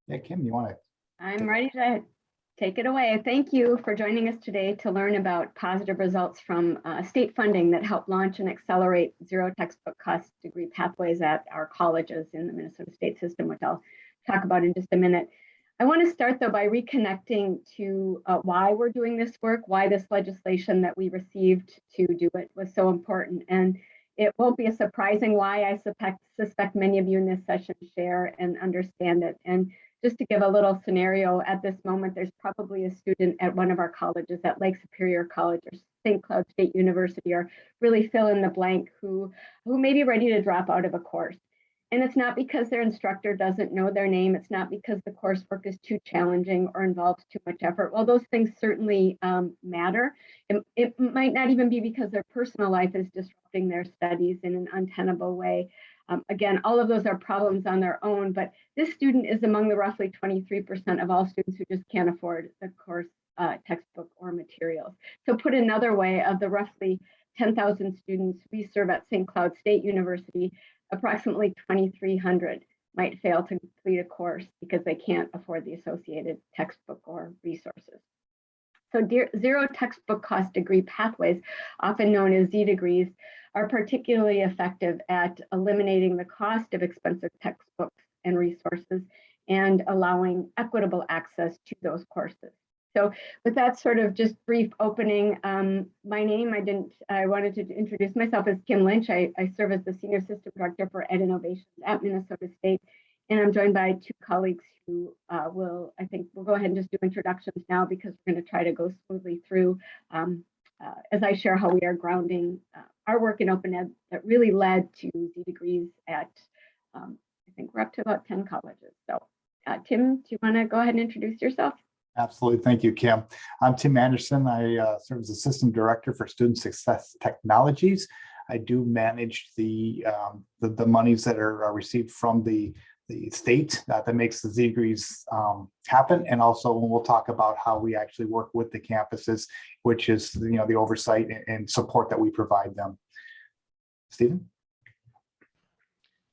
Yeah, Kim, you want to? I'm ready to take it away. Thank you for joining us today to learn about positive results from state funding that help launch and accelerate zero textbook cost degree pathways at our colleges in the Minnesota state system, which I'll talk about in just a minute. I want to start though by reconnecting to why we're doing this work, why this legislation that we received to do it was so important. And it won't be a surprising why. I suspect many of you in this session share and understand it. And just to give a little scenario, at this moment, there's probably a student at one of our colleges, at Lake Superior College or St. Cloud State University, or really fill in the blank, who may be ready to drop out of a course. And it's not because their instructor doesn't know their name. It's not because the coursework is too challenging or involves too much effort. Well, those things certainly matter. It might not even be because their personal life is disrupting their studies in an untenable way. Again, all of those are problems on their own, but this student is among the roughly 23% of all students who just can't afford the course textbook or materials. So put another way, of the roughly 10,000 students we serve at St. Cloud State University, approximately 2,300 might fail to complete a course because they can't afford the associated textbook or resources. So zero textbook cost degree pathways, often known as Z degrees, are particularly effective at eliminating the cost of expensive textbooks and resources and allowing equitable access to those courses. So with that sort of just brief opening, my name, I wanted to introduce myself as Kim Lynch. I serve as the Senior System Director for Ed Innovations at Minnesota State, and I'm joined by two colleagues who we'll go ahead and just do introductions now, because we're going to try to go smoothly through as I share how we are grounding our work in open ed that really led to Z degrees at, I think we're up to about 10 colleges. So Tim, do you want to go ahead and introduce yourself? Absolutely. Thank you, Kim. I'm Tim Anderson. I serve as Assistant Director for Student Success Technologies. I do manage the monies that are received from the state that makes the Z degrees happen. And also we'll talk about how we actually work with the campuses, which is the oversight and support that we provide them. Stephen?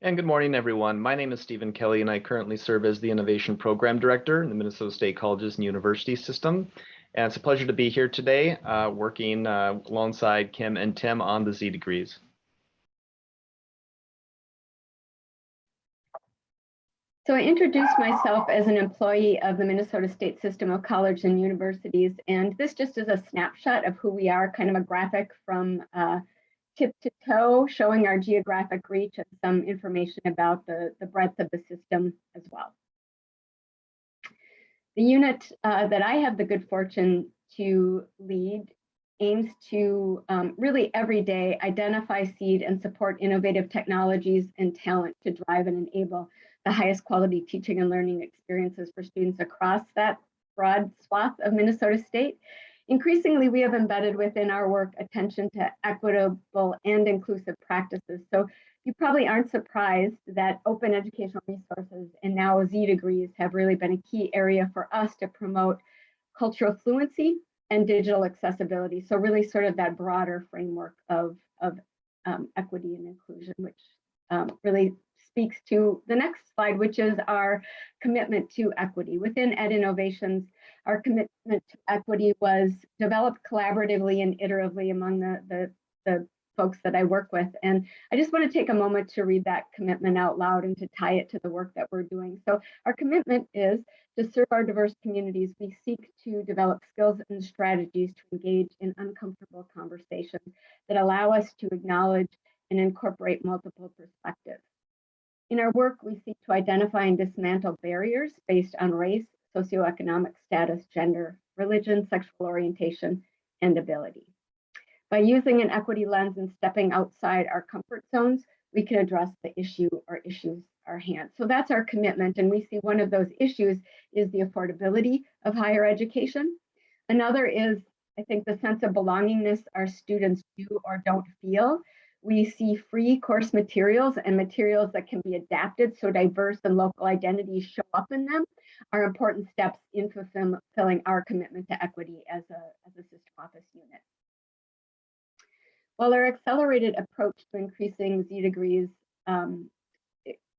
And good morning, everyone. My name is Stephen Kelly, and I currently serve as the Innovation Program Director in the Minnesota State Colleges and University System. And it's a pleasure to be here today, working alongside Kim and Tim on the Z degrees. So I introduced myself as an employee of the Minnesota State System of Colleges and Universities, and this just is a snapshot of who we are, kind of a graphic from tip to toe, showing our geographic reach and some information about the breadth of the system as well. The unit that I have the good fortune to lead aims to really every day identify, seed, and support innovative technologies and talent to drive and enable the highest quality teaching and learning experiences for students across that broad swath of Minnesota State. Increasingly, we have embedded within our work attention to equitable and inclusive practices. So you probably aren't surprised that open educational resources and now Z degrees have really been a key area for us to promote cultural fluency and digital accessibility. So really sort of that broader framework of equity and inclusion, which really speaks to the next slide, which is our commitment to equity. Within Ed Innovations, our commitment to equity was developed collaboratively and iteratively among the folks that I work with. And I just want to take a moment to read that commitment out loud and to tie it to the work that we're doing. So our commitment is to serve our diverse communities. We seek to develop skills and strategies to engage in uncomfortable conversations that allow us to acknowledge and incorporate multiple perspectives. In our work, we seek to identify and dismantle barriers based on race, socioeconomic status, gender, religion, sexual orientation, and ability. By using an equity lens and stepping outside our comfort zones, we can address the issue or issues at hand. So that's our commitment. And we see one of those issues is the affordability of higher education. Another is, I think, the sense of belongingness our students do or don't feel. We see free course materials and materials that can be adapted so diverse and local identities show up in them are important steps in fulfilling our commitment to equity as a system office unit. While our accelerated approach to increasing Z degrees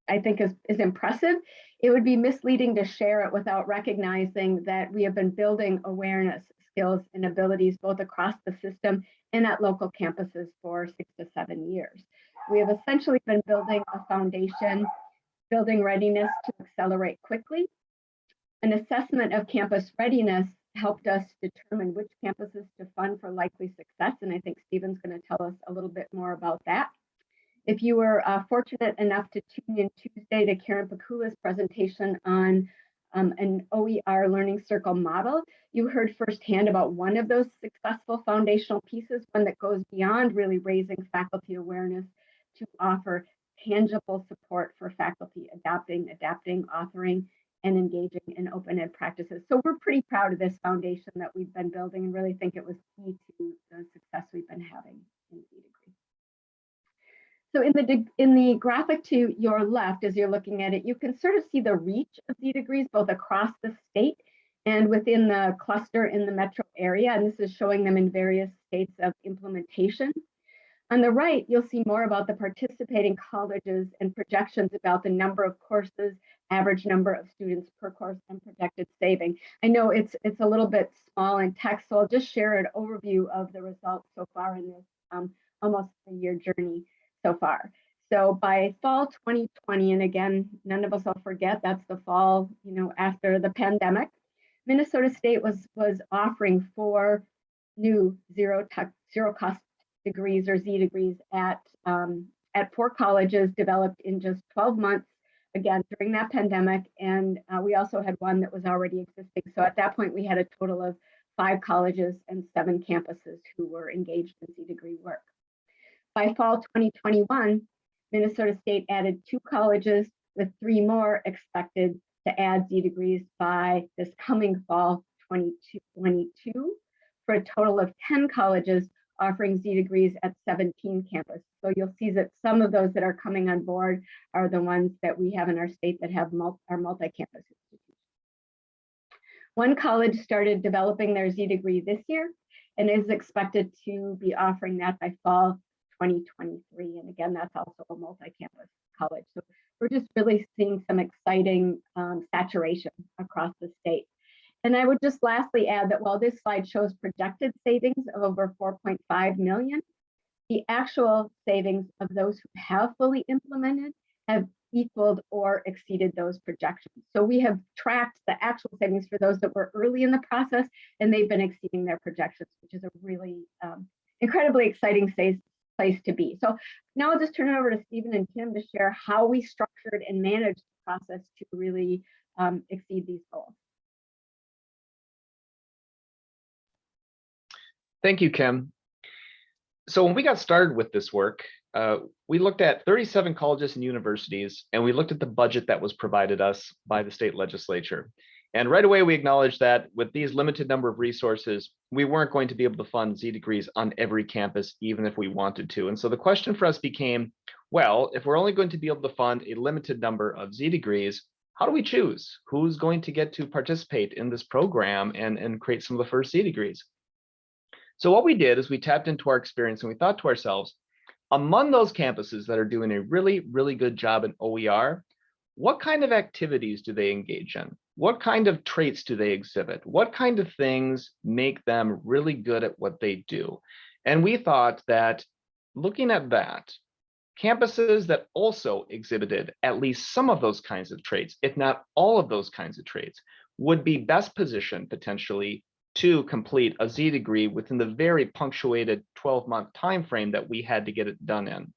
I think is impressive, it would be misleading to share it without recognizing that we have been building awareness, skills, and abilities both across the system and at local campuses for 6 to 7 years. We have essentially been building a foundation, building readiness to accelerate quickly. An assessment of campus readiness helped us determine which campuses to fund for likely success, and I think Stephen's going to tell us a little bit more about that. If you were fortunate enough to tune in Tuesday to Karen Pakula's presentation on an OER Learning Circle model, you heard firsthand about one of those successful foundational pieces, one that goes beyond really raising faculty awareness to offer tangible support for faculty adapting, authoring, and engaging in open ed practices. So we're pretty proud of this foundation that we've been building and really think it was key to the success we've been having in Z-Degree. So in the graphic to your left, as you're looking at it, you can sort of see the reach of Z-Degrees both across the state and within the cluster in the metro area. And this is showing them in various states of implementation. On the right, you'll see more about the participating colleges and projections about the number of courses, average number of students per course, and projected saving. I know it's a little bit small in text, so I'll just share an overview of the results so far in this almost a-year journey so far. So by fall 2020, and again, none of us will forget, that's the fall, after the pandemic, Minnesota State was offering 4 new zero cost degrees or Z-Degrees at 4 colleges developed in just 12 months, again, during that pandemic. And we also had one that was already existing. So at that point, we had a total of 5 colleges and 7 campuses who were engaged in Z-Degree work. By fall 2021, Minnesota State added 2 colleges with 3 more expected to add Z-Degrees by this coming fall 2022 for a total of 10 colleges offering Z-Degrees at 17 campuses. So you'll see that some of those that are coming on board are the ones that we have in our state that have our multi-campus institutions. One college started developing their Z-Degree this year and is expected to be offering that by fall 2023. And again, that's also a multi-campus college. So we're just really seeing some exciting saturation across the state. And I would just lastly add that while this slide shows projected savings of over 4.5 million, the actual savings of those who have fully implemented have equaled or exceeded those projections. So we have tracked the actual savings for those that were early in the process, and they've been exceeding their projections, which is a really incredibly exciting place to be. So now I'll just turn it over to Stephen and Tim to share how we structured and managed the process to really exceed these goals. Thank you, Kim. So when we got started with this work, we looked at 37 colleges and universities, and we looked at the budget that was provided us by the state legislature. And right away, we acknowledged that with these limited number of resources, we weren't going to be able to fund Z-Degrees on every campus, even if we wanted to. And so the question for us became, well, if we're only going to be able to fund a limited number of Z-Degrees, how do we choose who's going to get to participate in this program and create some of the first Z-Degrees? So what we did is we tapped into our experience and we thought to ourselves, among those campuses that are doing a really, really good job in OER, what kind of activities do they engage in? What kind of traits do they exhibit? What kind of things make them really good at what they do? And we thought that looking at that, campuses that also exhibited at least some of those kinds of traits, if not all of those kinds of traits, would be best positioned potentially to complete a Z-Degree within the very punctuated 12-month timeframe that we had to get it done in.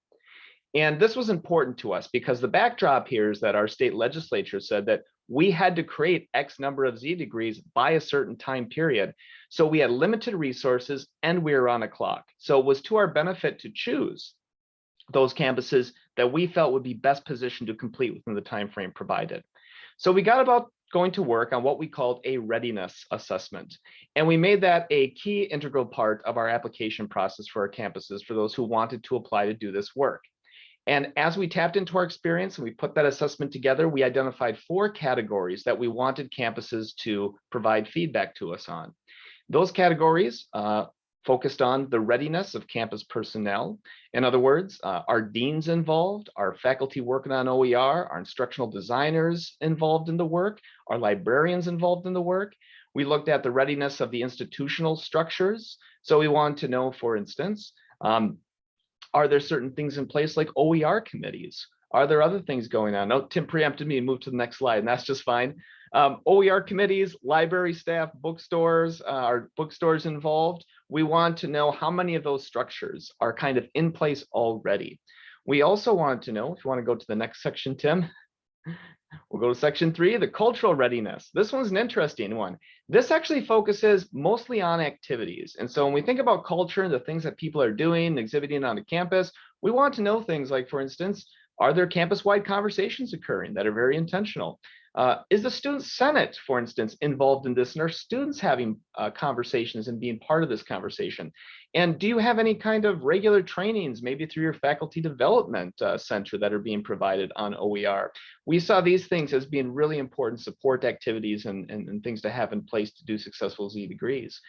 And this was important to us because the backdrop here is that our state legislature said that we had to create X number of Z-Degrees by a certain time period. So we had limited resources and we were on a clock. So it was to our benefit to choose those campuses that we felt would be best positioned to complete within the time frame provided. So we got about going to work on what we called a readiness assessment. And we made that a key integral part of our application process for our campuses for those who wanted to apply to do this work. And as we tapped into our experience and we put that assessment together, we identified 4 categories that we wanted campuses to provide feedback to us on. Those categories, focused on the readiness of campus personnel. In other words, are deans involved? Are faculty working on OER? Are instructional designers involved in the work? Are librarians involved in the work? We looked at the readiness of the institutional structures. So we wanted to know, for instance, are there certain things in place like OER committees? Are there other things going on? Oh, Tim preempted me and moved to the next slide, and that's just fine. OER committees, library staff, bookstores, are bookstores involved? We want to know how many of those structures are kind of in place already. We also wanted to know, if you want to go to the next section, Tim, we'll go to section 3, the cultural readiness. This one's an interesting one. This actually focuses mostly on activities. And so when we think about culture and the things that people are doing, exhibiting on the campus, we want to know things like, for instance, are there campus-wide conversations occurring that are very intentional? Is the Student Senate, for instance, involved in this? And are students having conversations and being part of this conversation? And do you have any kind of regular trainings, maybe through your faculty development center, that are being provided on OER? We saw these things as being really important support activities and things to have in place to do successful Z degrees.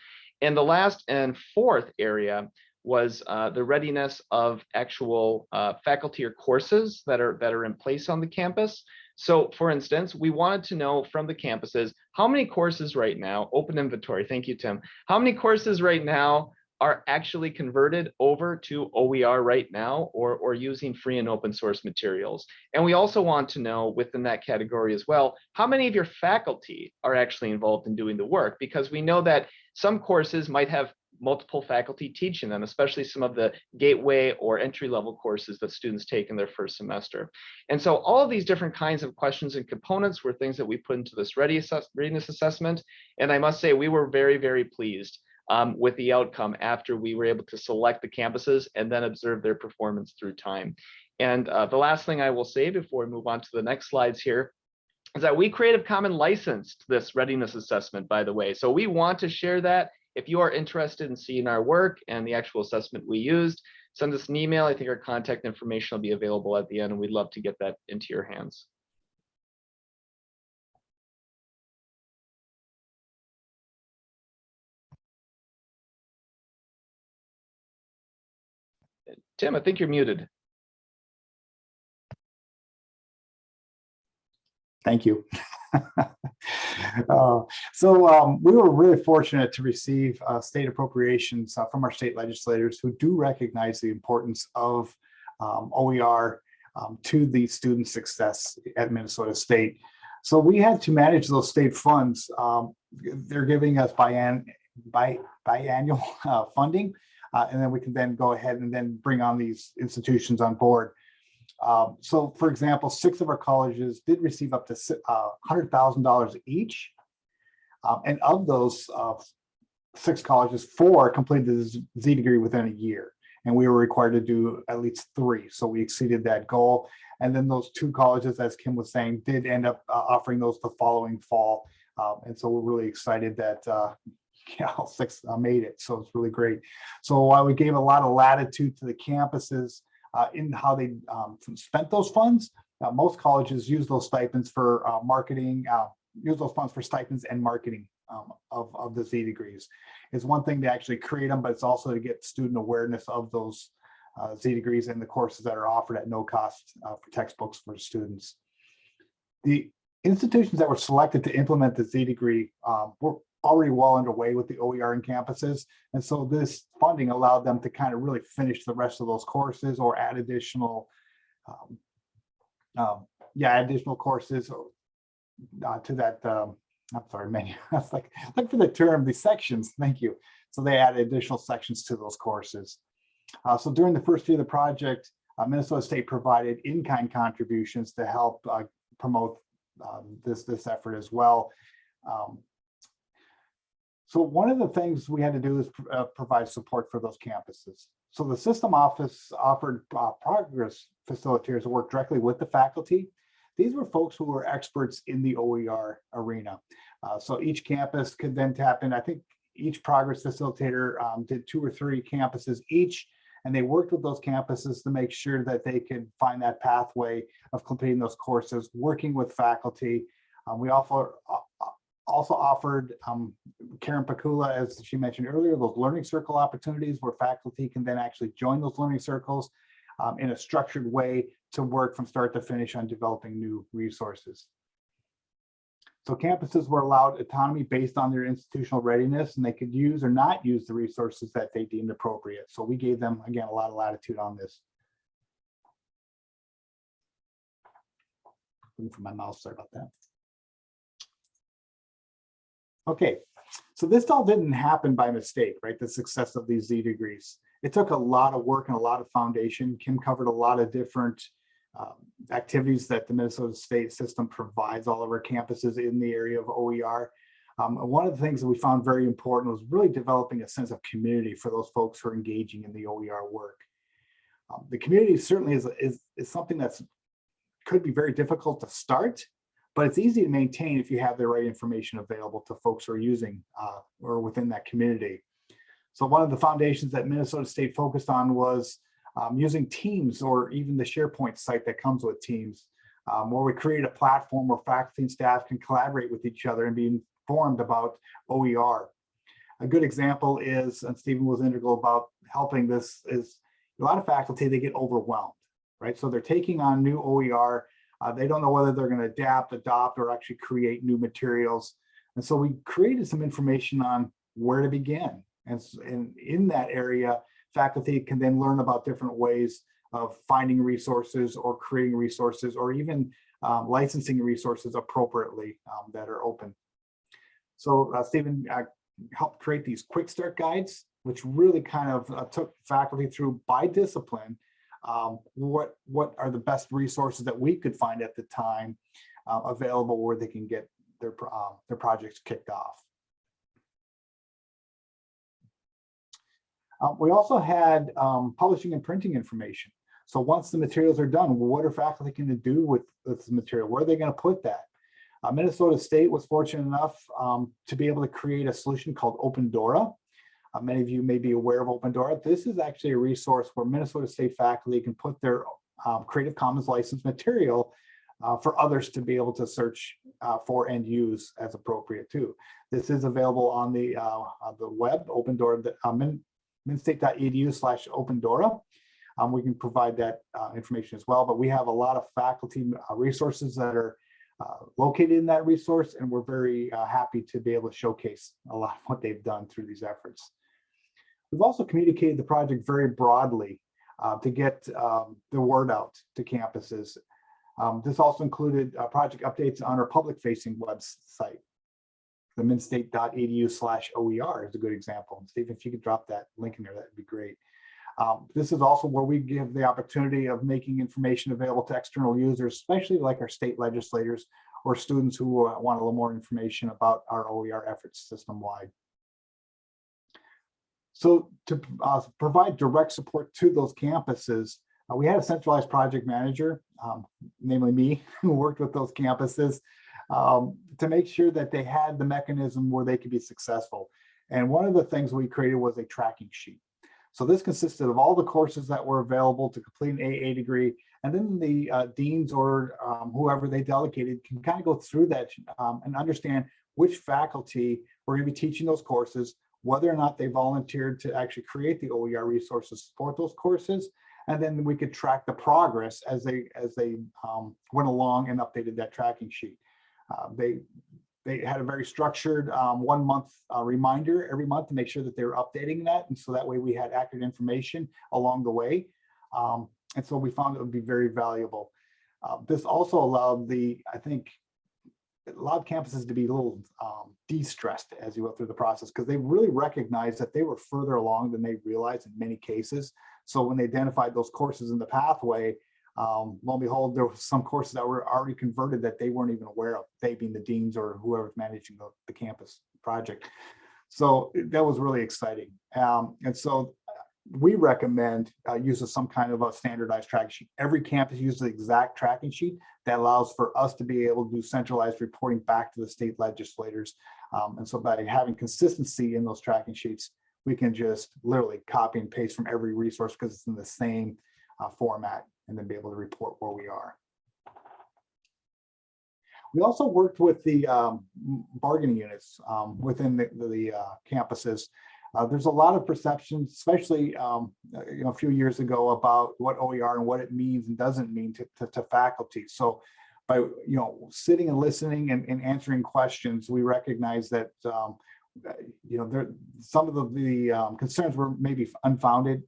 And the last and fourth area was the readiness of actual faculty or courses that are in place on the campus. So for instance, we wanted to know from the campuses, how many courses right now, open inventory, thank you, Tim, how many courses right now are actually converted over to OER right now, or using free and open source materials? And we also want to know within that category as well, how many of your faculty are actually involved in doing the work? Because we know that some courses might have multiple faculty teaching them, especially some of the gateway or entry-level courses that students take in their first semester. And so all of these different kinds of questions and components were things that we put into this readiness assessment. And I must say, we were very, very pleased with the outcome after we were able to select the campuses and then observe their performance through time. And the last thing I will say before we move on to the next slides here is that we Creative Commons licensed this readiness assessment, by the way. So we want to share that. If you are interested in seeing our work and the actual assessment we used, send us an email. I think our contact information will be available at the end, and we'd love to get that into your hands. Tim, I think you're muted. Thank you. We were really fortunate to receive state appropriations from our state legislators who do recognize the importance of OER to the student success at Minnesota State. So we had to manage those state funds. They're giving us biannual funding, and then we can then go ahead and then bring on these institutions on board. So for example, 6 of our colleges did receive up to $100,000 each. And of those 6 colleges, 4 completed the Z degree within a year. And we were required to do at least 3. So we exceeded that goal. And then those 2 colleges, as Kim was saying, did end up offering those the following fall. And so we're really excited that all 6 made it. So it's really great. So while we gave a lot of latitude to the campuses in how they spent those funds, most colleges use those stipends for marketing, use those funds for stipends and marketing of the Z degrees. It's one thing to actually create them, but it's also to get student awareness of those Z degrees and the courses that are offered at no cost for textbooks for students. The institutions that were selected to implement the Z degree were already well underway with the OER in campuses. And so this funding allowed them to kind of really finish the rest of those courses or add additional, additional courses to that, I'm sorry, menu. That's like, look for the term, the sections, thank you. So they added additional sections to those courses. So during the first year of the project, Minnesota State provided in-kind contributions to help promote this effort as well. So one of the things we had to do is provide support for those campuses. So the system office offered progress facilitators to work directly with the faculty. These were folks who were experts in the OER arena. So each campus could then tap in. I think each progress facilitator did 2 or 3 campuses each, and they worked with those campuses to make sure that they could find that pathway of completing those courses, working with faculty. We also offered Karen Pakula, as she mentioned earlier, those learning circle opportunities where faculty can then actually join those learning circles in a structured way to work from start to finish on developing new resources. So campuses were allowed autonomy based on their institutional readiness, and they could use or not use the resources that they deemed appropriate. So we gave them, again, a lot of latitude on this. Looking for my mouse, sorry about that. Okay, so this all didn't happen by mistake, right? The success of these Z degrees. It took a lot of work and a lot of foundation. Kim covered a lot of different activities that the Minnesota State system provides all of our campuses in the area of OER. One of the things that we found very important was really developing a sense of community for those folks who are engaging in the OER work. The community certainly is something that's could be very difficult to start, but it's easy to maintain if you have the right information available to folks who are using or within that community. So one of the foundations that Minnesota State focused on was using Teams, or even the SharePoint site that comes with Teams, where we create a platform where faculty and staff can collaborate with each other and be informed about OER. A good example is, and Stephen was integral about helping this, is a lot of faculty, they get overwhelmed, right? So they're taking on new OER. They don't know whether they're going to adapt, adopt, or actually create new materials. And so we created some information on where to begin. And in that area, faculty can then learn about different ways of finding resources or creating resources, or even licensing resources appropriately that are open. So Stephen helped create these quick start guides, which really kind of took faculty through by discipline what are the best resources that we could find at the time available where they can get their projects kicked off. We also had publishing and printing information. So once the materials are done, what are faculty going to do with this material? Where are they going to put that? Minnesota State was fortunate enough to be able to create a solution called Opendora. Many of you may be aware of Opendora. This is actually a resource where Minnesota State faculty can put their Creative Commons licensed material for others to be able to search for and use as appropriate too. This is available on the web, Opendora, minstate.edu/Opendora. We can provide that information as well, but we have a lot of faculty resources that are located in that resource, and we're very happy to be able to showcase a lot of what they've done through these efforts. We've also communicated the project very broadly to get the word out to campuses. This also included project updates on our public-facing website. The minstate.edu/OER is a good example. Stephen, if you could drop that link in there, that'd be great. This is also where we give the opportunity of making information available to external users, especially like our state legislators or students who want a little more information about our OER efforts system-wide. So to provide direct support to those campuses, we had a centralized project manager, namely me, who worked with those campuses to make sure that they had the mechanism where they could be successful. And one of the things we created was a tracking sheet. So this consisted of all the courses that were available to complete an AA degree, and then the deans or whoever they delegated can kind of go through that and understand which faculty were going to be teaching those courses, whether or not they volunteered to actually create the OER resources to support those courses, and then we could track the progress as they went along and updated that tracking sheet. They had a very structured 1 month reminder every month to make sure that they were updating that. And so that way we had accurate information along the way. And so we found it would be very valuable. This also allowed I think, it allowed campuses to be a little de-stressed as you went through the process, because they really recognized that they were further along than they realized in many cases. So when they identified those courses in the pathway, lo and behold, there were some courses that were already converted that they weren't even aware of, they being the deans or whoever's managing the campus project. So that was really exciting. And so we recommend use of some kind of a standardized tracking sheet. Every campus uses the exact tracking sheet that allows for us to be able to do centralized reporting back to the state legislators. And so by having consistency in those tracking sheets, we can just literally copy and paste from every resource because it's in the same format, and then be able to report where we are. We also worked with the bargaining units within the campuses. There's a lot of perceptions, especially a few years ago, about what OER and what it means and doesn't mean to faculty. So by sitting and listening and answering questions, we recognize that some of the concerns were maybe unfounded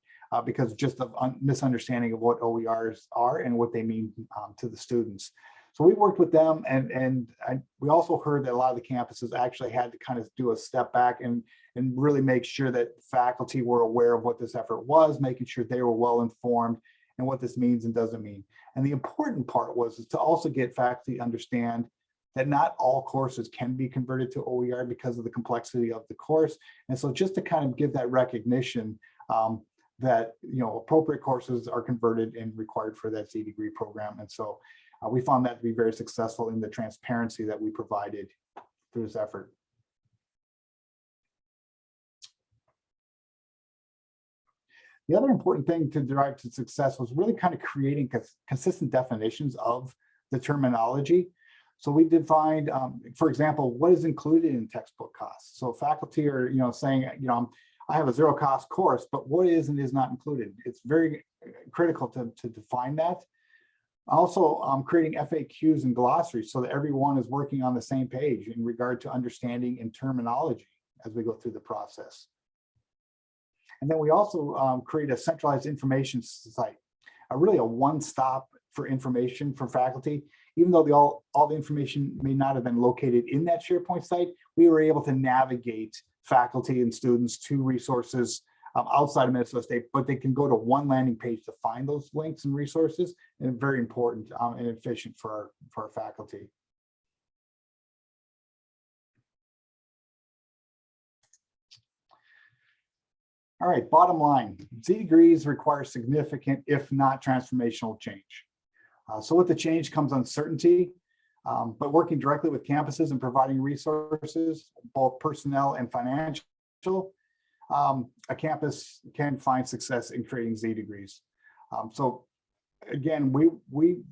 because just of misunderstanding of what OERs are and what they mean to the students. So we worked with them, and we also heard that a lot of the campuses actually had to kind of do a step back and really make sure that faculty were aware of what this effort was, making sure they were well informed and what this means and doesn't mean. And the important part was to also get faculty to understand that not all courses can be converted to OER because of the complexity of the course. And so just to kind of give that recognition that appropriate courses are converted and required for that Z degree program. And so we found that to be very successful in the transparency that we provided through this effort. The other important thing to drive to success was really kind of creating consistent definitions of the terminology. So we defined, for example, what is included in textbook costs. So faculty are, saying, I have a zero cost course, but what is and is not included? It's very critical to define that. Also, creating FAQs and glossaries so that everyone is working on the same page in regard to understanding and terminology as we go through the process. And then we also create a centralized information site, really a one-stop for information for faculty. Even though all the information may not have been located in that SharePoint site, we were able to navigate faculty and students to resources outside of Minnesota State, but they can go to one landing page to find those links and resources, and very important and efficient for our faculty. All right, bottom line, Z degrees require significant, if not transformational change. So with the change comes uncertainty, but working directly with campuses and providing resources, both personnel and financial, a campus can find success in creating Z degrees. So again, we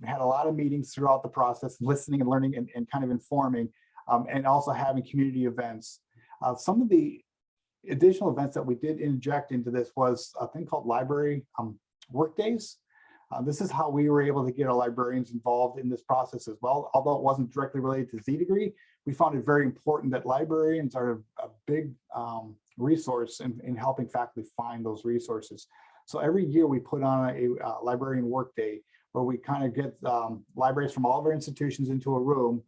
had a lot of meetings throughout the process, listening and learning and kind of informing, and also having community events. Some of the additional events that we did inject into this was a thing called library work days. This is how we were able to get our librarians involved in this process as well. Although it wasn't directly related to Z degree, we found it very important that librarians are a big resource in helping faculty find those resources. So every year we put on a librarian work day where we kind of get libraries from all of our institutions into a room,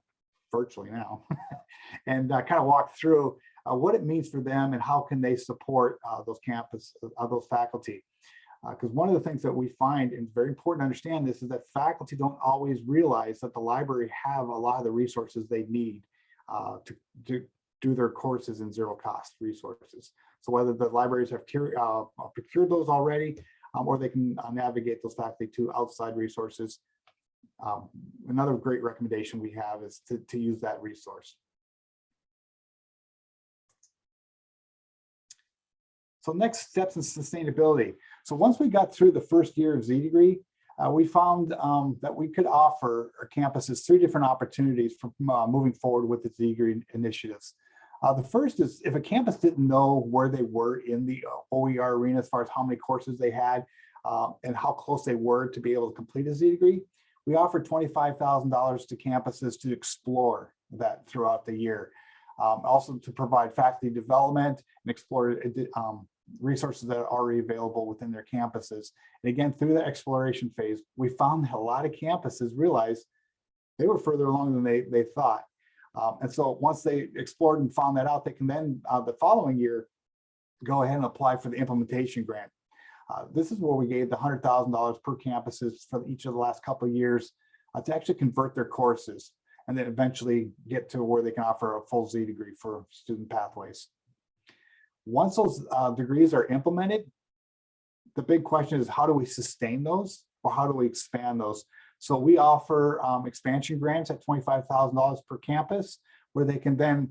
virtually now, and kind of walk through what it means for them and how can they support those faculty. Because one of the things that we find, and it's very important to understand this, is that faculty don't always realize that the library have a lot of the resources they need to do their courses in zero cost resources. So whether the libraries have procured those already, or they can navigate those faculty to outside resources. Another great recommendation we have is to use that resource. So next steps in sustainability. So once we got through the first year of Z degree, we found that we could offer our campuses 3 different opportunities for moving forward with the Z degree initiatives. The first is if a campus didn't know where they were in the OER arena as far as how many courses they had and how close they were to be able to complete a Z degree, we offered $25,000 to campuses to explore that throughout the year. Also to provide faculty development and explore resources that are already available within their campuses. And again, through the exploration phase, we found that a lot of campuses realized they were further along than they thought. And so once they explored and found that out, they can then the following year go ahead and apply for the implementation grant. This is where we gave the $100,000 per campuses for each of the last couple of years to actually convert their courses and then eventually get to where they can offer a full Z degree for student pathways. Once those degrees are implemented, the big question is how do we sustain those or how do we expand those? So we offer expansion grants at $25,000 per campus where they can then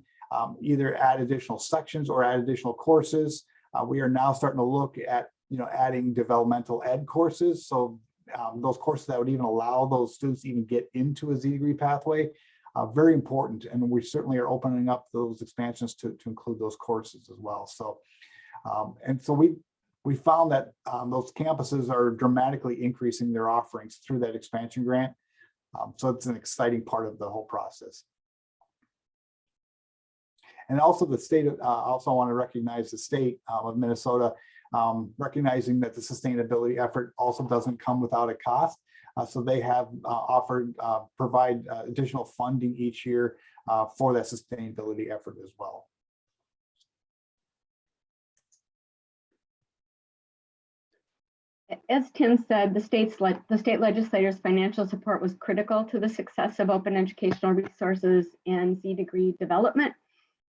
either add additional sections or add additional courses. We are now starting to look at adding developmental ed courses. So those courses that would even allow those students to even get into a Z degree pathway. very important. And we certainly are opening up those expansions to include those courses as well. So, and so we found that those campuses are dramatically increasing their offerings through that expansion grant. So it's an exciting part of the whole process. And also the state, also want to recognize the state of Minnesota, recognizing that the sustainability effort also doesn't come without a cost. So they have provide additional funding each year for that sustainability effort as well. As Tim said, the state legislators' financial support was critical to the success of open educational resources and Z-degree development.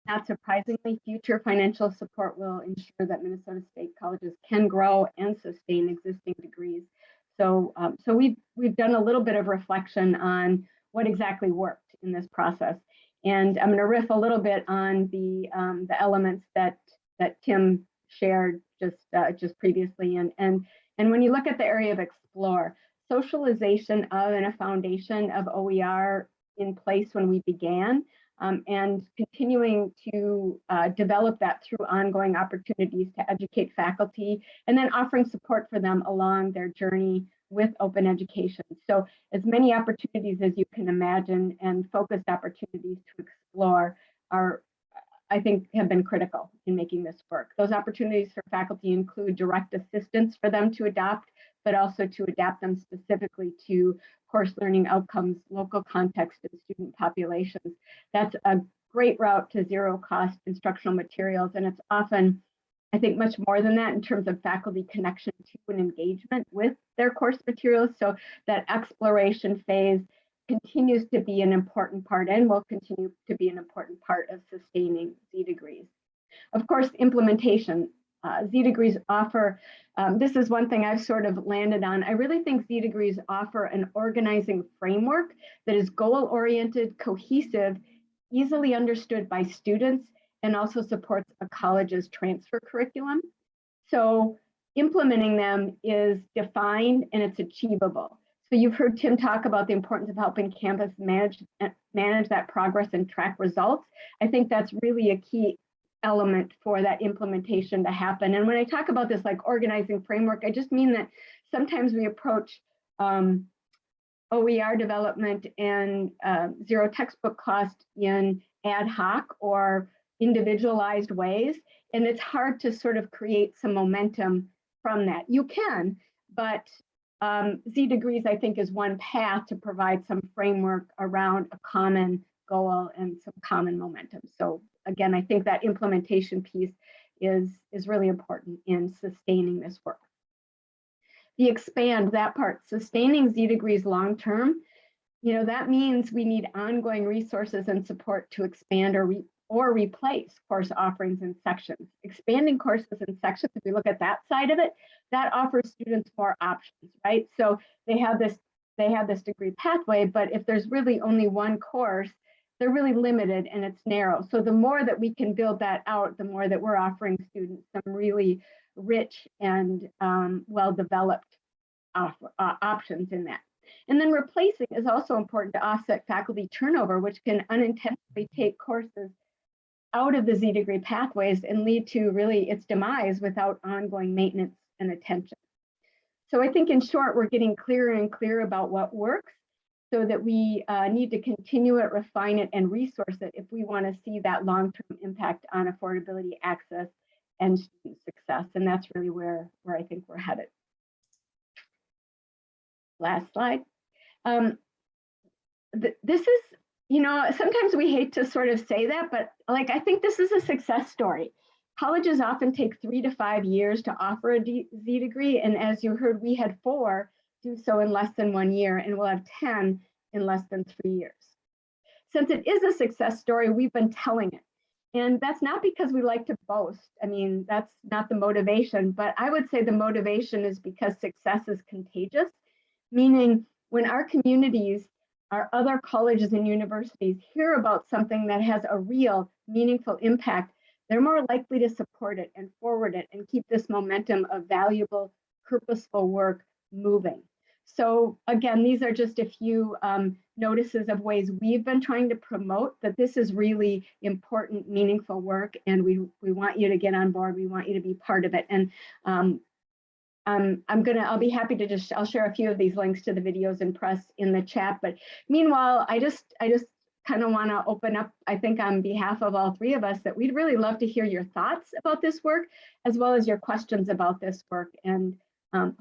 Not surprisingly, future financial support will ensure that Minnesota State colleges can grow and sustain existing degrees. So, we've done a little bit of reflection on what exactly worked in this process, and I'm going to riff a little bit on the elements that Tim shared just previously. And when you look at the area of explore, socialization of and a foundation of OER in place when we began, and continuing to develop that through ongoing opportunities to educate faculty, and then offering support for them along their journey with open education. So as many opportunities as you can imagine and focused opportunities to explore are, I think, have been critical in making this work. Those opportunities for faculty include direct assistance for them to adopt, but also to adapt them specifically to course learning outcomes, local context, and student populations. That's a great route to zero cost instructional materials. And it's often, I think, much more than that in terms of faculty connection to and engagement with their course materials. So that exploration phase continues to be an important part and will continue to be an important part of sustaining Z-degrees. Of course, implementation. Z-degrees offer, this is one thing I've sort of landed on. I really think Z-degrees offer an organizing framework that is goal-oriented, cohesive, easily understood by students, and also supports a college's transfer curriculum. So implementing them is defined and it's achievable. So you've heard Tim talk about the importance of helping campus manage that progress and track results. I think that's really a key element for that implementation to happen. And when I talk about this like organizing framework, I just mean that sometimes we approach OER development and zero textbook cost in ad hoc or individualized ways. And it's hard to sort of create some momentum from that. You can, but Z-degrees, I think, is one path to provide some framework around a common goal and some common momentum. So again, I think that implementation piece is really important in sustaining this work. The expand, that part, sustaining Z-degrees long-term, you know, that means we need ongoing resources and support to expand or replace course offerings and sections. Expanding courses and sections, if we look at that side of it, that offers students more options, right? So they have this degree pathway, but if there's really only one course, they're really limited and it's narrow. So the more that we can build that out, the more that we're offering students some really rich and well-developed options in that. And then replacing is also important to offset faculty turnover, which can unintentionally take courses out of the Z-degree pathways and lead to really its demise without ongoing maintenance and attention. So I think in short, we're getting clearer and clearer about what works so that we need to continue it, refine it, and resource it if we want to see that long-term impact on affordability, access, and student success. And that's really where I think we're headed. Last slide. This is, you know, sometimes we hate to sort of say that, but like, I think this is a success story. Colleges often take 3 to 5 years to offer a Z-degree. And as you heard, we had 4 do so in less than 1 year, and we'll have 10 in less than 3 years. Since it is a success story, we've been telling it. And that's not because we like to boast. I mean, that's not the motivation, but I would say the motivation is because success is contagious, meaning when our communities, our other colleges and universities hear about something that has a real meaningful impact, they're more likely to support it and forward it and keep this momentum of valuable, purposeful work moving. So again, these are just a few notices of ways we've been trying to promote that this is really important, meaningful work, and we want you to get on board. We want you to be part of it. And I'll be happy to I'll share a few of these links to the videos and press in the chat. But meanwhile, I just kind of want to open up, I think on behalf of all three of us, that we'd really love to hear your thoughts about this work, as well as your questions about this work. And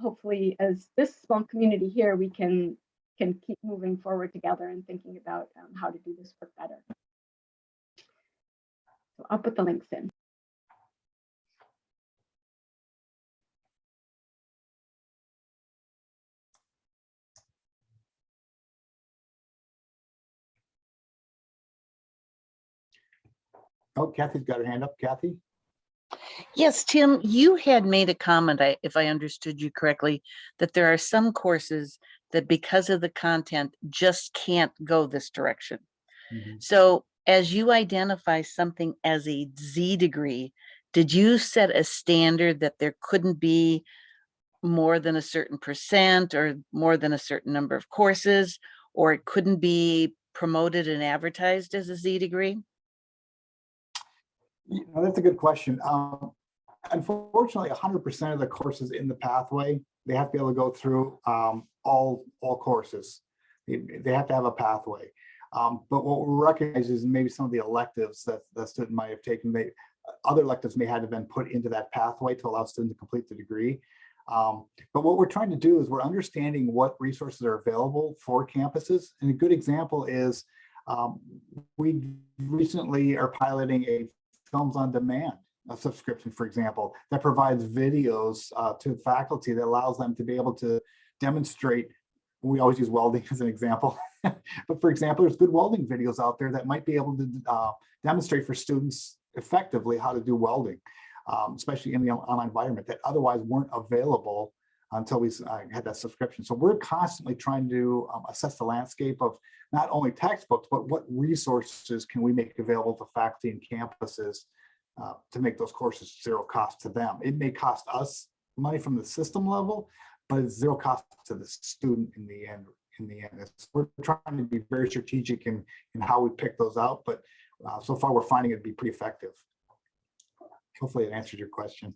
hopefully, as this small community here, we can keep moving forward together and thinking about how to do this work better. So I'll put the links in. Oh, Kathy's got her hand up. Kathy? Yes, Tim, you had made a comment, if I understood you correctly, that there are some courses that because of the content just can't go this direction. Mm-hmm. So as you identify something as a Z degree, did you set a standard that there couldn't be more than a certain percent or more than a certain number of courses, or it couldn't be promoted and advertised as a Z degree? You know, that's a good question. Unfortunately, 100% of the courses in the pathway, they have to be able to go through all courses. They have to have a pathway. But what we recognize is maybe some of the electives that the student might have taken, other electives may have been put into that pathway to allow students to complete the degree. But what we're trying to do is we're understanding what resources are available for campuses. And a good example is we recently are piloting a Films on Demand subscription, for example, that provides videos to faculty that allows them to be able to demonstrate. We always use welding as an example, but for example, there's good welding videos out there that might be able to demonstrate for students effectively how to do welding, especially in the online environment that otherwise weren't available until we had that subscription. So we're constantly trying to assess the landscape of not only textbooks, but what resources can we make available to faculty and campuses to make those courses zero cost to them. It may cost us money from the system level, but it's zero cost to the student in the end. We're trying to be very strategic in how we pick those out, but so far we're finding it to be pretty effective. Hopefully it answered your question.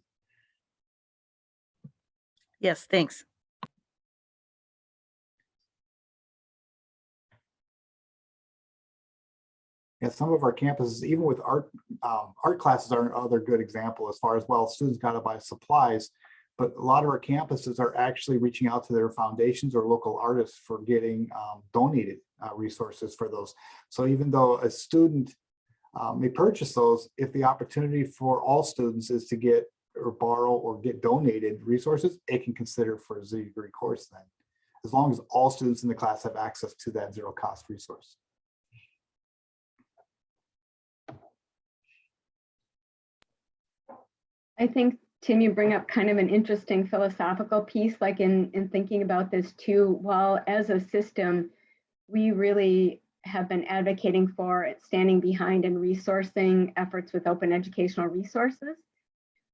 Yes, thanks. Yeah, some of our campuses, even with art classes, are another good example as far as, well, students got to buy supplies, but a lot of our campuses are actually reaching out to their foundations or local artists for getting donated resources for those. So even though a student may purchase those, if the opportunity for all students is to get or borrow or get donated resources, it can consider for a Z degree course then, as long as all students in the class have access to that zero cost resource. I think, Tim, you bring up kind of an interesting philosophical piece, like in thinking about this too. While as a system, we really have been advocating for standing behind and resourcing efforts with open educational resources,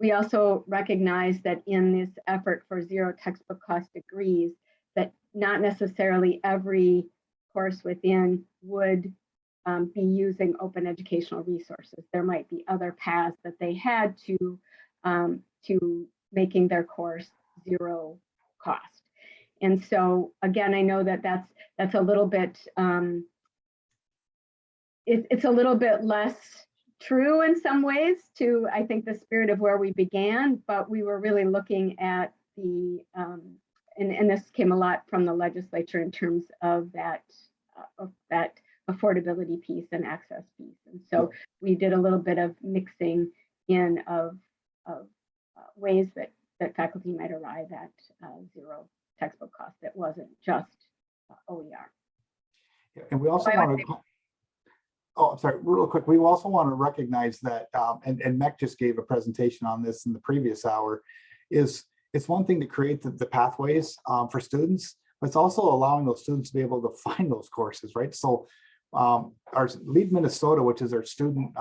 we also recognize that in this effort for zero textbook cost degrees, that not necessarily every course within would be using open educational resources. There might be other paths that they had to making their course zero cost. And so again, I know that that's a little bit, it's a little bit less true in some ways to, I think, the spirit of where we began, but we were really looking at the, and this came a lot from the legislature in terms of that affordability piece and access piece. And so we did a little bit of mixing in of ways that faculty might arrive at zero textbook cost that wasn't just OER. And we also want to, oh, I'm sorry, real quick, we also want to recognize that, and MEC just gave a presentation on this in the previous hour, is it's one thing to create the pathways for students, but it's also allowing those students to be able to find those courses, right? So our Lead Minnesota, which is our student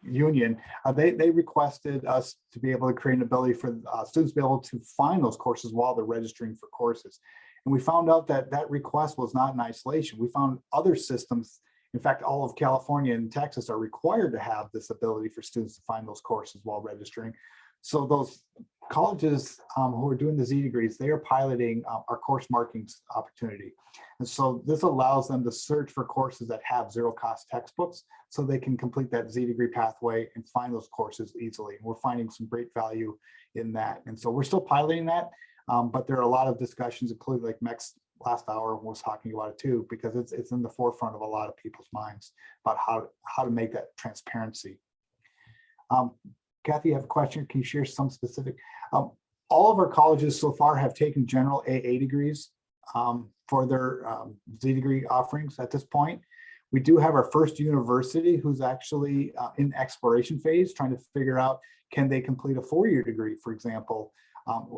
union, they requested us to be able to create an ability for students to be able to find those courses while they're registering for courses. And we found out that that request was not in isolation. We found other systems, in fact, all of California and Texas are required to have this ability for students to find those courses while registering. So those colleges who are doing the Z degrees, they are piloting our course markings opportunity. And so this allows them to search for courses that have zero cost textbooks so they can complete that Z degree pathway and find those courses easily. And we're finding some great value in that. And so we're still piloting that, but there are a lot of discussions, including like Mex last hour was talking about it too, because it's in the forefront of a lot of people's minds about how to make that transparency. Kathy, you have a question? Can you share some specific? All of our colleges so far have taken general AA degrees for their Z degree offerings at this point. We do have our first university who's actually in exploration phase, trying to figure out, can they complete a 4-year degree, for example,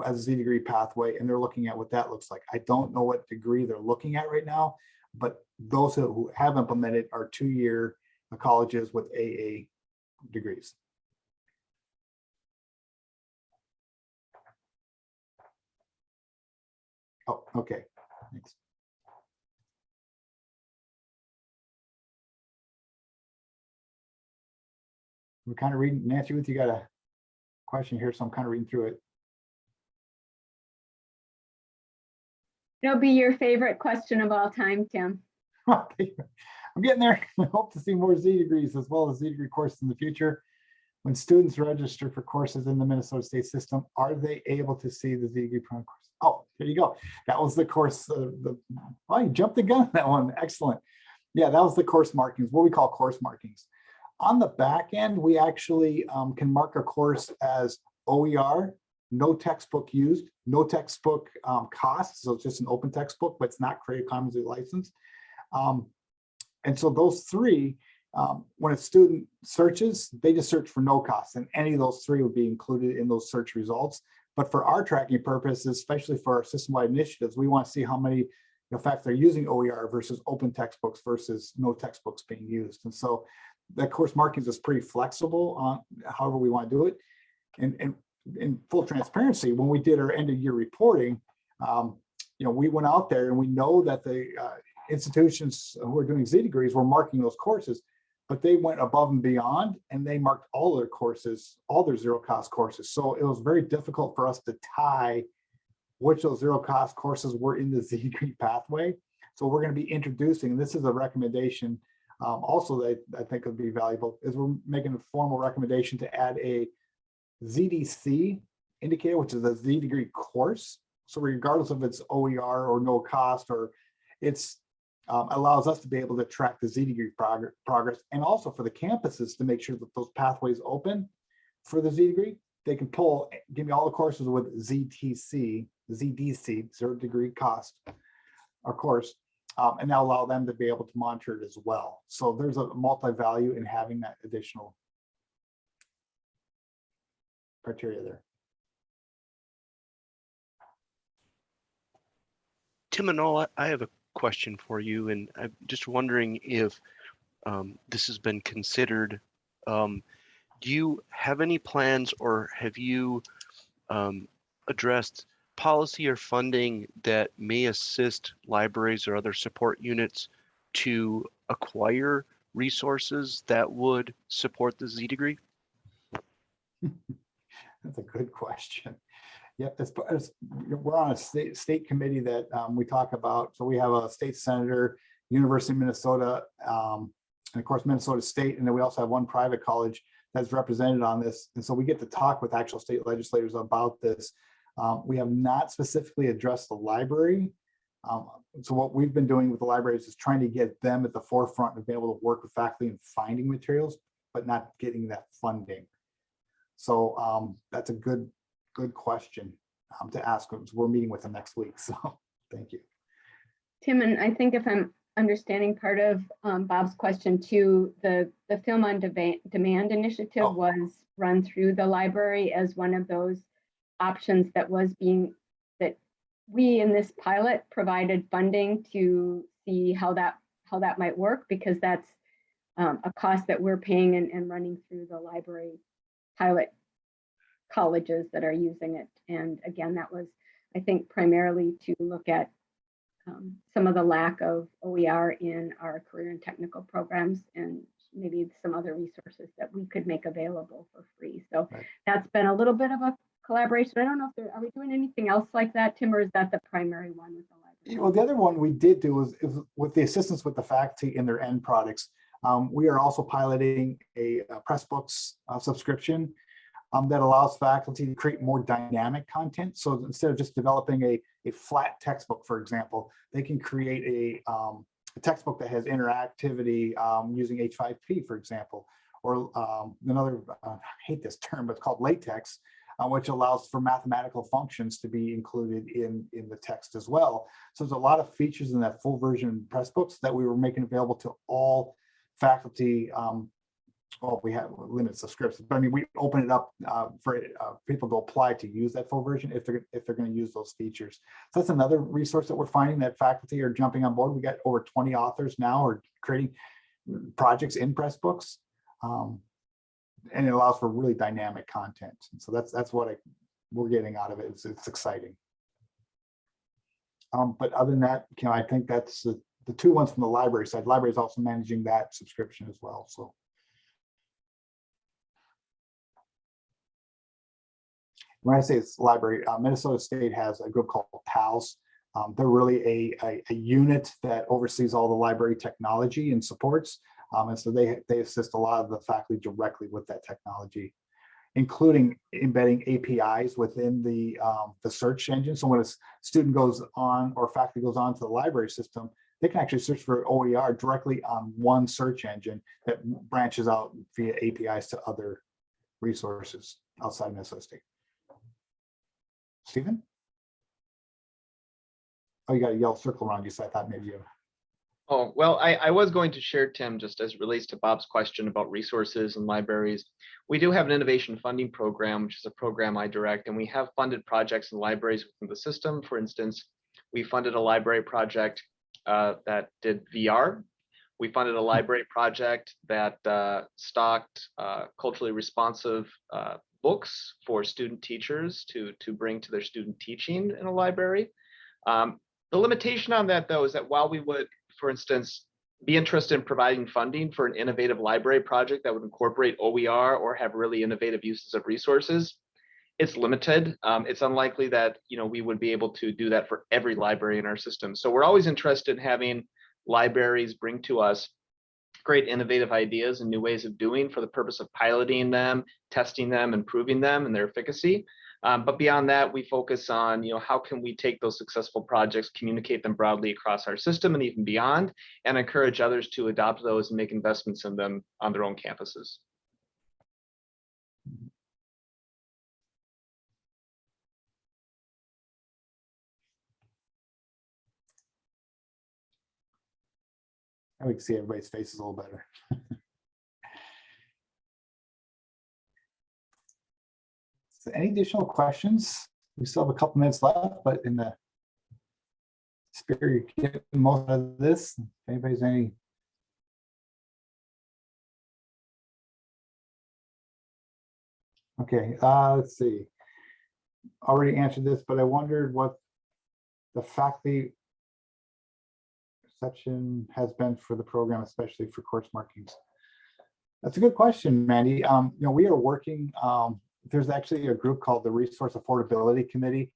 as a Z degree pathway, and they're looking at what that looks like. I don't know what degree they're looking at right now, but those who have implemented are 2-year colleges with AA degrees. Oh, okay, thanks. We're kind of reading, Nancy, you got a question here, so I'm kind of reading through it. It'll be your favorite question of all time, Tim. I'm getting there. I hope to see more Z degrees as well as Z degree courses in the future. When students register for courses in the Minnesota state system, are they able to see the Z degree program course? Oh, there you go. That was the course. Oh, you jumped the gun on that one. Excellent. Yeah, that was the course markings, what we call course markings. On the back end, we actually can mark a course as OER, no textbook used, no textbook cost. So it's just an open textbook, but it's not Creative Commons licensed. And so those three, when a student searches, they just search for no cost, and any of those three would be included in those search results. But for our tracking purposes, especially for our system-wide initiatives, we want to see how many, in fact, they're using OER versus open textbooks versus no textbooks being used. And so that course markings is pretty flexible on however we want to do it. And in full transparency, when we did our end of year reporting, we went out there and we know that the institutions who are doing Z degrees were marking those courses, but they went above and beyond and they marked all their courses, all their zero cost courses. So it was very difficult for us to tie which those zero cost courses were in the Z degree pathway. So we're going to be introducing, and this is a recommendation also that I think would be valuable, is we're making a formal recommendation to add a ZDC indicator, which is a Z degree course. So regardless of its OER or no cost, or it's allows us to be able to track the Z degree progress, and also for the campuses to make sure that those pathways open for the Z degree. They can pull, give me all the courses with ZTC, ZDC, 0 degree cost, or course, and now allow them to be able to monitor it as well. So there's a multi-value in having that additional criteria there. Tim and all, I have a question for you, and I'm just wondering if this has been considered. Do you have any plans, or have you addressed policy or funding that may assist libraries or other support units to acquire resources that would support the Z degree? That's a good question. Yep, we're on a state committee that we talk about. So we have a state senator, University of Minnesota, and of course Minnesota State, and then we also have one private college that's represented on this. And so we get to talk with actual state legislators about this. We have not specifically addressed the library. So what we've been doing with the libraries is trying to get them at the forefront of being able to work with faculty in finding materials, but not getting that funding. So that's a good question to ask. We're meeting with them next week, so thank you. Tim, and I think if I'm understanding part of Bob's question too, the Film on Demand initiative was run through the library as one of those options that we in this pilot provided funding to see how that might work, because that's a cost that we're paying and running through the library pilot colleges that are using it. And again, that was, I think, primarily to look at some of the lack of OER in our career and technical programs, and maybe some other resources that we could make available for free. So that's been a little bit of a collaboration. I don't know if are we doing anything else like that, Tim, or is that the primary one with the library? Well, the other one we did do is with the assistance with the faculty in their end products. We are also piloting a Pressbooks subscription that allows faculty to create more dynamic content. So instead of just developing a flat textbook, for example, they can create a textbook that has interactivity using H5P, for example, or another, I hate this term, but it's called latex, which allows for mathematical functions to be included in the text as well. So there's a lot of features in that full version Pressbooks that we were making available to all faculty. Well, we have limited subscriptions, but I mean, we open it up for people to apply to use that full version if they're going to use those features. So that's another resource that we're finding that faculty are jumping on board. We got over 20 authors now are creating projects in Pressbooks, and it allows for really dynamic content. And so that's what we're getting out of it. It's exciting. But other than that, I think that's the two ones from the library side. Library is also managing that subscription as well. So. When I say it's library, Minnesota State has a group called PALS. They're really a unit that oversees all the library technology and supports. And so they assist a lot of the faculty directly with that technology, including embedding APIs within the search engine. So when a student goes on or faculty goes on to the library system, they can actually search for OER directly on one search engine that branches out via APIs to other resources outside Minnesota State. Stephen? Oh, you got a yellow circle around you, so I thought maybe you. Oh, well, I was going to share, Tim, just as it relates to Bob's question about resources and libraries. We do have an innovation funding program, which is a program I direct, and we have funded projects in libraries within the system. For instance, we funded a library project that did VR. We funded a library project that stocked culturally responsive books for student teachers to bring to their student teaching in a library. The limitation on that, though, is that while we would, for instance, be interested in providing funding for an innovative library project that would incorporate OER or have really innovative uses of resources, it's limited. It's unlikely that we would be able to do that for every library in our system. So we're always interested in having libraries bring to us great innovative ideas and new ways of doing for the purpose of piloting them, testing them, improving them and their efficacy. But beyond that, we focus on, how can we take those successful projects, communicate them broadly across our system and even beyond, and encourage others to adopt those and make investments in them on their own campuses. I can see everybody's faces a little better. So any additional questions? We still have a couple minutes left, but in the spirit, you're getting most of this. If anybody's any. Okay, let's see. Already answered this, but I wondered what the faculty reception has been for the program, especially for course markings. That's a good question, Mandy. We are working. There's actually a group called the Resource Affordability Committee.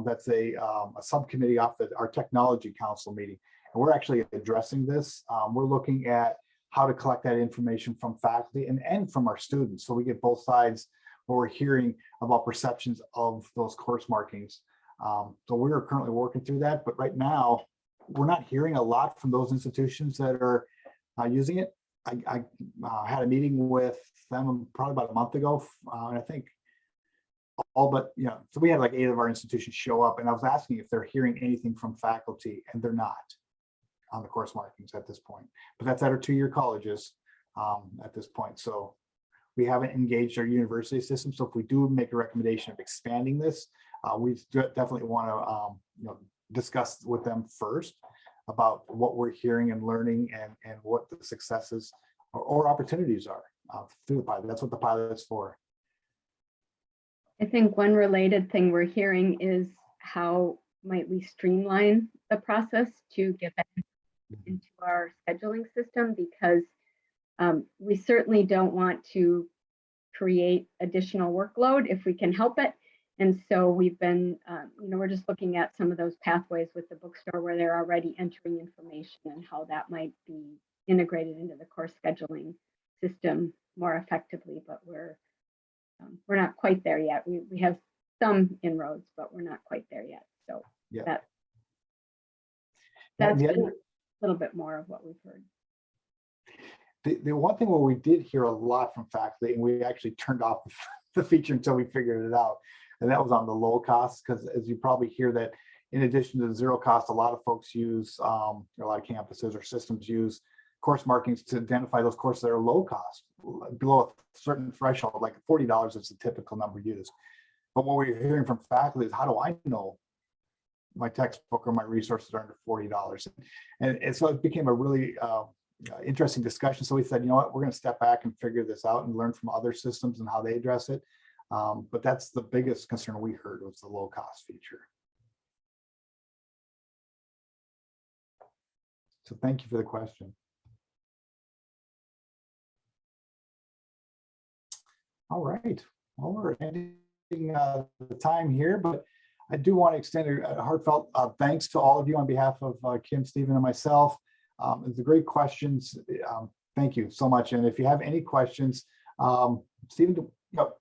That's a subcommittee off our Technology Council meeting, and we're actually addressing this. We're looking at how to collect that information from faculty and from our students, so we get both sides where we're hearing about perceptions of those course markings. So we're currently working through that, but right now we're not hearing a lot from those institutions that are using it. I had a meeting with them probably about a month ago, and I think all but, so we had like 8 of our institutions show up, and I was asking if they're hearing anything from faculty, and they're not on the course markings at this point. But that's at our 2-year colleges at this point. So we haven't engaged our university system. So if we do make a recommendation of expanding this, we definitely want to discuss with them first about what we're hearing and learning and what the successes or opportunities are through the pilot. That's what the pilot's for. I think one related thing we're hearing is how might we streamline the process to get that into our scheduling system, because we certainly don't want to create additional workload if we can help it. And so we've been, we're just looking at some of those pathways with the bookstore where they're already entering information and how that might be integrated into the course scheduling system more effectively, but we're not quite there yet. We have some inroads, but we're not quite there yet. So Yeah. that's been a little bit more of what we've heard. The one thing where we did hear a lot from faculty, and we actually turned off the feature until we figured it out, and that was on the low cost, because as you probably hear that in addition to the zero cost, a lot of folks use, a lot of campuses or systems use course markings to identify those courses that are low cost, below a certain threshold, like $40 is the typical number used. But what we're hearing from faculty is, how do I know my textbook or my resources are under $40? And so it became a really interesting discussion. So we said, you know what, we're going to step back and figure this out and learn from other systems and how they address it. But that's the biggest concern we heard, was the low cost feature. So thank you for the question. All right, well, we're ending the time here, but I do want to extend a heartfelt thanks to all of you on behalf of Kim, Stephen, and myself. It's a great questions. Thank you so much. And if you have any questions, Stephen,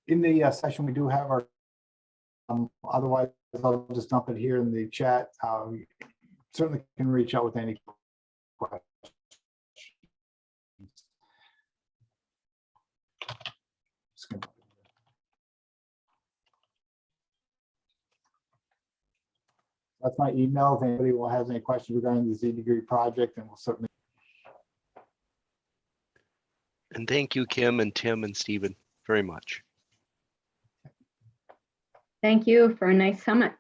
in the session, we do have our, otherwise I'll just dump it here in the chat. You certainly can reach out with any questions. That's my email. If anybody will have any questions regarding the Z degree project, and we'll certainly. And thank you, Kim and Tim and Stephen, very much. Thank you for a nice summit.